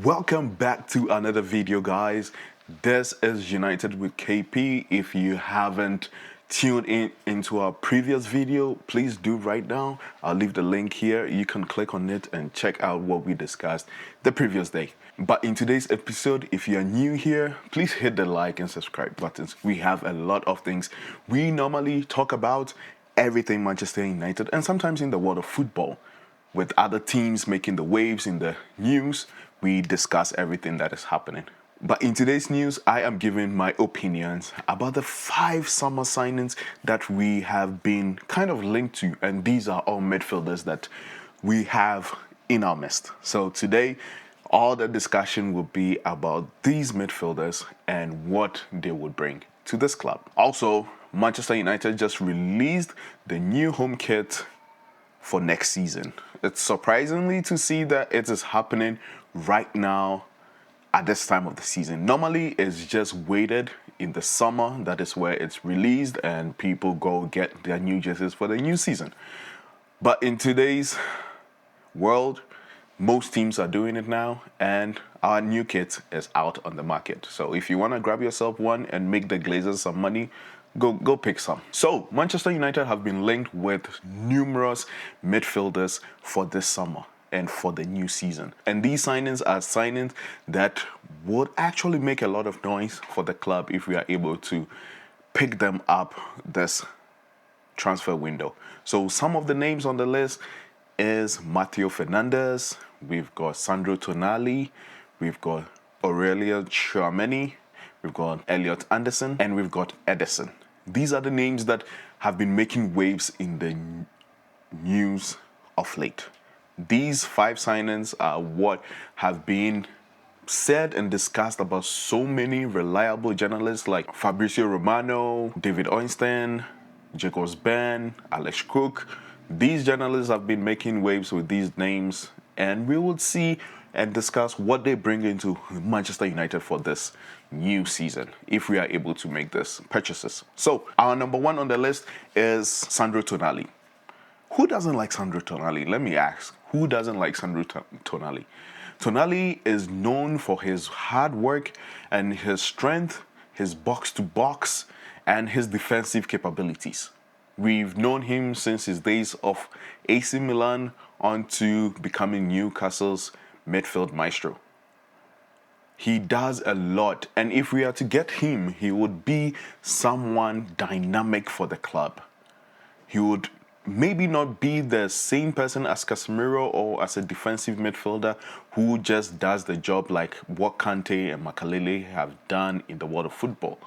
Welcome back to another video, guys. This is United with KP. If you haven't tuned into our previous video, please do right now. I'll leave the link here. You can click on it and check out what we discussed the previous day. But in today's episode, if you are new here, please hit the like and subscribe buttons. We have a lot of things we normally talk about, everything Manchester United, and sometimes in the world of football. With other teams making the waves in the news, we discuss everything that is happening. But in today's news, I am giving my opinions about the 5 summer signings that we have been kind of linked to, and these are all midfielders that we have in our midst. So today, all the discussion will be about these midfielders and what they would bring to this club. Also, Manchester United just released the new home kit for next season. It's surprisingly to see that it is happening right now at this time of the season. Normally, it's just waited in the summer. That is where it's released and people go get their new jerseys for the new season. But in today's world, most teams are doing it now, and our new kit is out on the market. So if you want to grab yourself one and make the Glazers some money, go pick some. So Manchester United have been linked with numerous midfielders for this summer and for the new season. And these signings are signings that would actually make a lot of noise for the club if we are able to pick them up this transfer window. So some of the names on the list is Matteo Fernandes, we've got Sandro Tonali, we've got Aurelien Tchouameni, we've got Elliot Anderson, and we've got Edison. These are the names that have been making waves in the news of late. These 5 signings are what have been said and discussed about so many reliable journalists like Fabrizio Romano, David Ornstein, Jacobs Ben, Alex Cook. These journalists have been making waves with these names, and we will see and discuss what they bring into Manchester United for this new season if we are able to make these purchases. So our number 1 on the list is Sandro Tonali. Who doesn't like Sandro Tonali? Let me ask. Who doesn't like Sandro Tonali? Tonali is known for his hard work and his strength, his box-to-box, and his defensive capabilities. We've known him since his days of AC Milan on to becoming Newcastle's midfield maestro. He does a lot, and if we are to get him, he would be someone dynamic for the club. He would maybe not be the same person as Casemiro or as a defensive midfielder who just does the job like what Kante and Makalele have done in the world of football.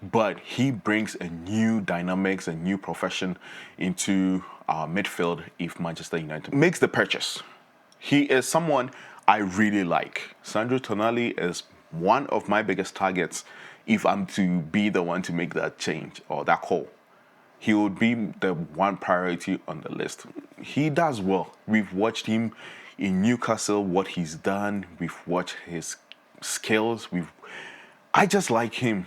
But he brings a new dynamics, a new profession into our midfield if Manchester United makes the purchase. He is someone I really like. Sandro Tonali is one of my biggest targets if I'm to be the one to make that change or that call. He would be the one priority on the list. He does well. We've watched him in Newcastle, what he's done. We've watched his skills. I just like him.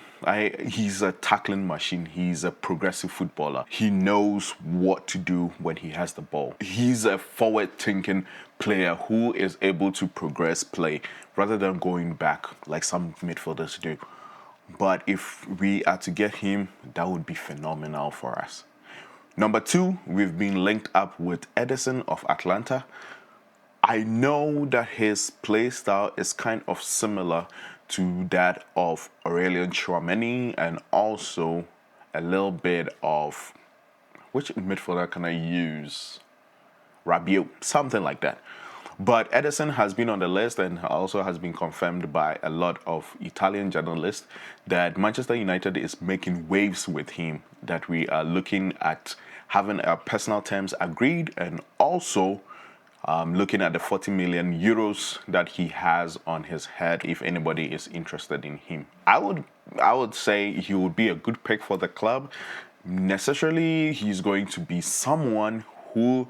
He's a tackling machine. He's a progressive footballer. He knows what to do when he has the ball. He's a forward-thinking player who is able to progress play rather than going back like some midfielders do. But if we are to get him, that would be phenomenal for us. Number 2, we've been linked up with Edison of Atlanta. I know that his play style is kind of similar to that of Aurelien Tchouameni and also a little bit of, which midfielder can I use? Rabiot, something like that. But Edison has been on the list and also has been confirmed by a lot of Italian journalists that Manchester United is making waves with him, that we are looking at having our personal terms agreed and also looking at the 40 million euros that he has on his head if anybody is interested in him. I would say he would be a good pick for the club. Necessarily, he's going to be someone who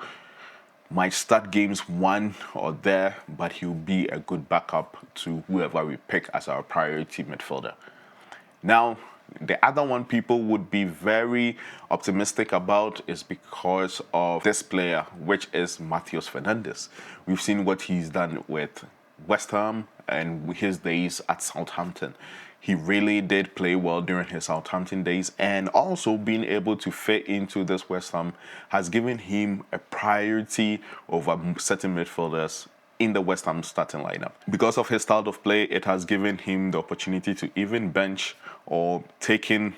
might start games one or there, but he'll be a good backup to whoever we pick as our priority midfielder. Now, the other one people would be very optimistic about is because of this player, which is Matheus Fernandes. We've seen what he's done with West Ham and his days at Southampton. He really did play well during his Southampton days, and also being able to fit into this West Ham has given him a priority over certain midfielders in the West Ham starting lineup. Because of his style of play, it has given him the opportunity to even bench or take in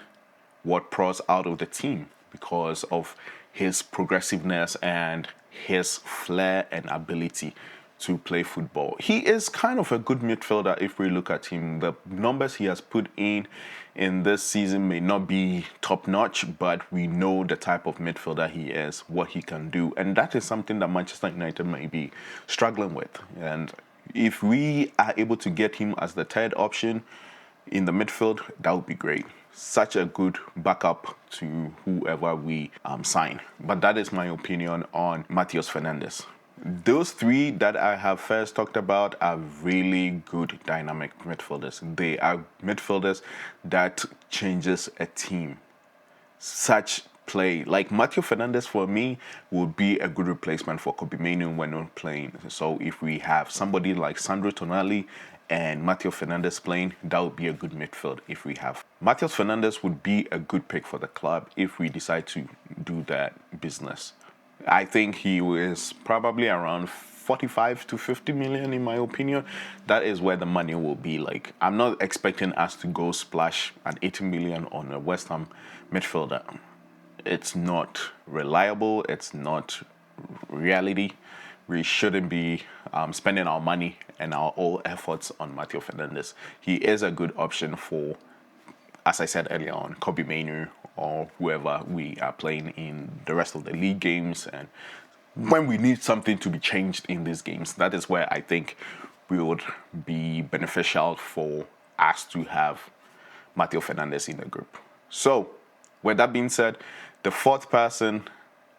Ward-Prowse out of the team because of his progressiveness and his flair and ability to play football. He is kind of a good midfielder if we look at him. The numbers he has put in this season may not be top notch, but we know the type of midfielder he is, what he can do, and that is something that Manchester United may be struggling with. And if we are able to get him as the third option in the midfield, that would be great. Such a good backup to whoever we sign. But that is my opinion on Matheus Fernandes. Those three that I have first talked about are really good dynamic midfielders. They are midfielders that changes a team. Such play, like Matheus Fernandes for me, would be a good replacement for Casemiro when not playing. So if we have somebody like Sandro Tonali and Matheus Fernandes playing, that would be a good midfield if we have. Matheus Fernandes would be a good pick for the club if we decide to do that business. I think he is probably around 45 to 50 million in my opinion. That is where the money will be. Like, I'm not expecting us to go splash at 80 million on a West Ham midfielder. It's not reliable. It's not reality. We shouldn't be spending our money and our all efforts on Matheus Fernandes. He is a good option for, as I said earlier on, Casemiro or whoever we are playing in the rest of the league games, and when we need something to be changed in these games, that is where I think we would be beneficial for us to have Matheus Fernandes in the group. So, with that being said, the fourth person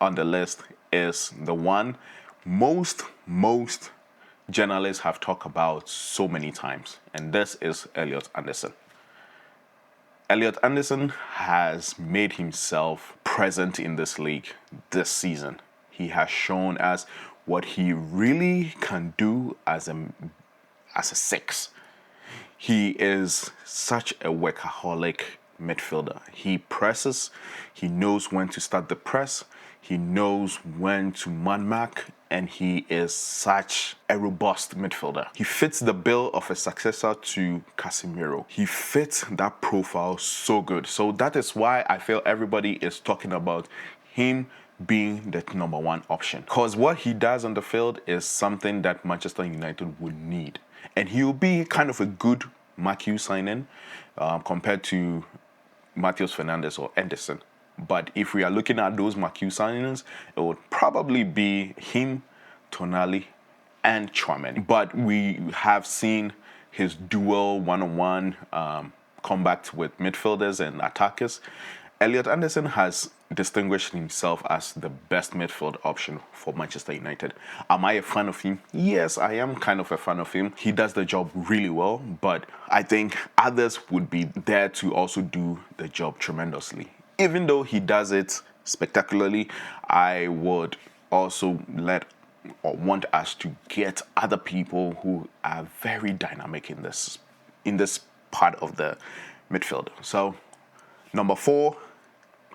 on the list is the one most journalists have talked about so many times, and this is Elliot Anderson. Elliot Anderson has made himself present in this league this season. He has shown us what he really can do as a six. He is such a workaholic midfielder. He presses, he knows when to start the press, he knows when to man mark, and he is such a robust midfielder. He fits the bill of a successor to Casemiro. He fits that profile so good. So that is why I feel everybody is talking about him being the number one option. Because what he does on the field is something that Manchester United would need. And he will be kind of a good Marquee signing compared to Matheus Fernandes or Anderson. But if we are looking at those Marquee signings, it would probably be him, Tonali, and Tchouaméni. But we have seen his dual one-on-one combat with midfielders and attackers. Elliot Anderson has distinguished himself as the best midfield option for Manchester United. Am I a fan of him? Yes, I am kind of a fan of him. He does the job really well, but I think others would be there to also do the job tremendously. Even though he does it spectacularly, I would also want us to get other people who are very dynamic in this part of the midfield. So, number 4,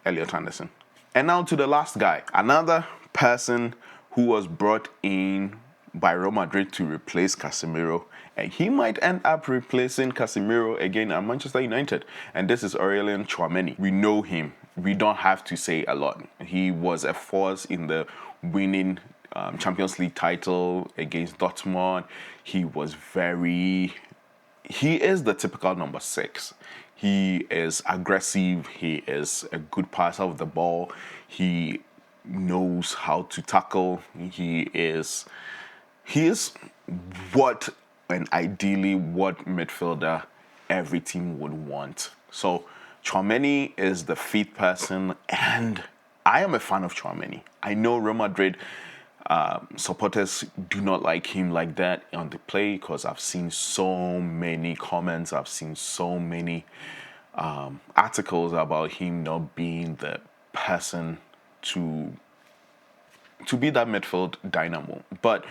Elliot Anderson. And now to the last guy, another person who was brought in by Real Madrid to replace Casemiro, and he might end up replacing Casemiro again at Manchester United, and this is Aurelien Tchouaméni. We know him. We don't have to say a lot. He was a force in the winning Champions League title against Dortmund. He is the typical number 6. He is aggressive. He is a good passer of the ball. He knows how to tackle. He is what, and ideally what midfielder every team would want. So Tchouaméni is the 5th person, and I am a fan of Tchouaméni. I know Real Madrid supporters do not like him like that on the play, because I've seen so many comments, I've seen so many articles about him not being the person to be that midfield dynamo. But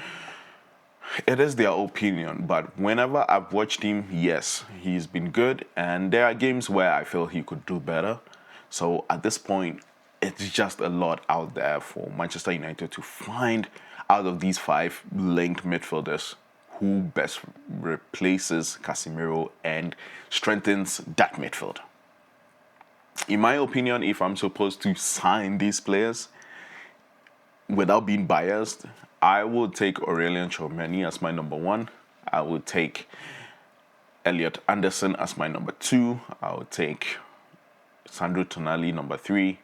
It is their opinion, but whenever I've watched him, yes, he's been good, and there are games where I feel he could do better. So at this point, it's just a lot out there for Manchester United to find out of these 5 linked midfielders who best replaces Casemiro and strengthens that midfield. In my opinion, if I'm supposed to sign these players, without being biased, I would take Aurelien Tchouameni as my number 1. I would take Elliot Anderson as my number 2. I would take Sandro Tonali number 3,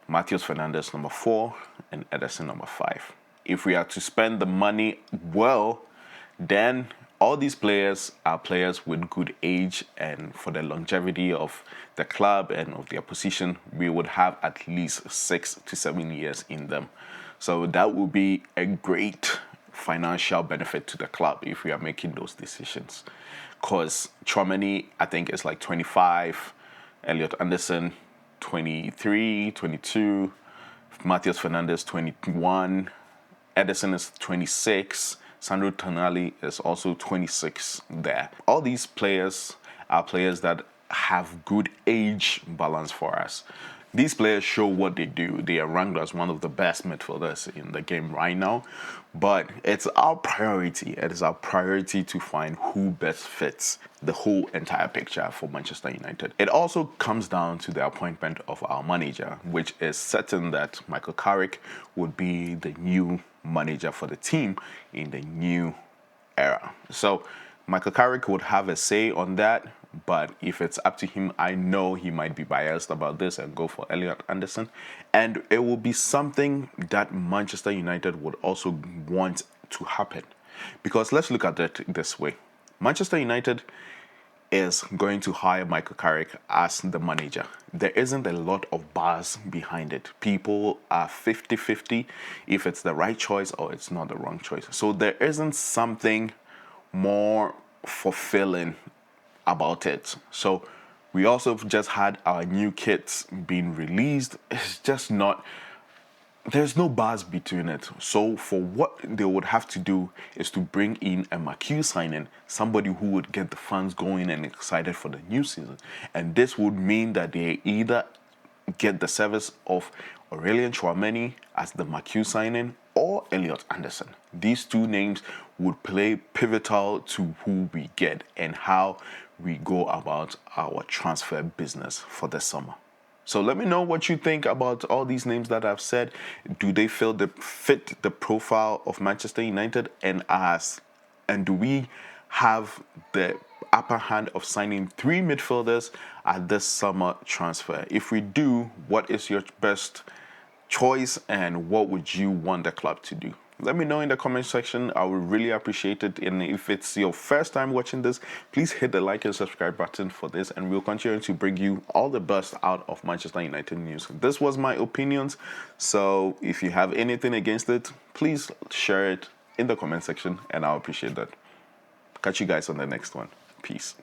Matheus Fernandes number 4, and Ederson number 5. If we are to spend the money well, then all these players are players with good age, and for the longevity of the club and of their position, we would have at least 6 to 7 years in them. So that would be a great financial benefit to the club if we are making those decisions. Because Tchouameni, I think, is like 25, Elliot Anderson, 23, 22, Matheus Fernandes, 21, Ederson is 26, Sandro Tonali is also 26 there. All these players are players that have good age balance for us. These players show what they do. They are ranked as one of the best midfielders in the game right now. But it's our priority. It is our priority to find who best fits the whole entire picture for Manchester United. It also comes down to the appointment of our manager, which is certain that Michael Carrick would be the new manager for the team in the new era. So Michael Carrick would have a say on that. But if it's up to him, I know he might be biased about this and go for Elliot Anderson. And it will be something that Manchester United would also want to happen. Because let's look at it this way. Manchester United is going to hire Michael Carrick as the manager. There isn't a lot of buzz behind it. People are 50-50 if it's the right choice or it's not the wrong choice. So there isn't something more fulfilling about it. So we also just had our new kits being released. It's just not, there's no buzz between it. So for what they would have to do is to bring in a McHugh signing, somebody who would get the fans going and excited for the new season. And this would mean that they either get the service of Aurelien Tchouameni as the McHugh signing or Elliot Anderson. These two names would play pivotal to who we get and how we go about our transfer business for the summer. So let me know what you think about all these names that I've said. Do they fit the profile of Manchester United and us? And do we have the upper hand of signing 3 midfielders at this summer transfer? If we do, what is your best choice and what would you want the club to do? Let me know in the comment section. I would really appreciate it. And if it's your first time watching this, please hit the like and subscribe button for this, and we'll continue to bring you all the best out of Manchester United news. This was my opinions, so if you have anything against it, please share it in the comment section and I'll appreciate that. Catch you guys on the next one. Peace.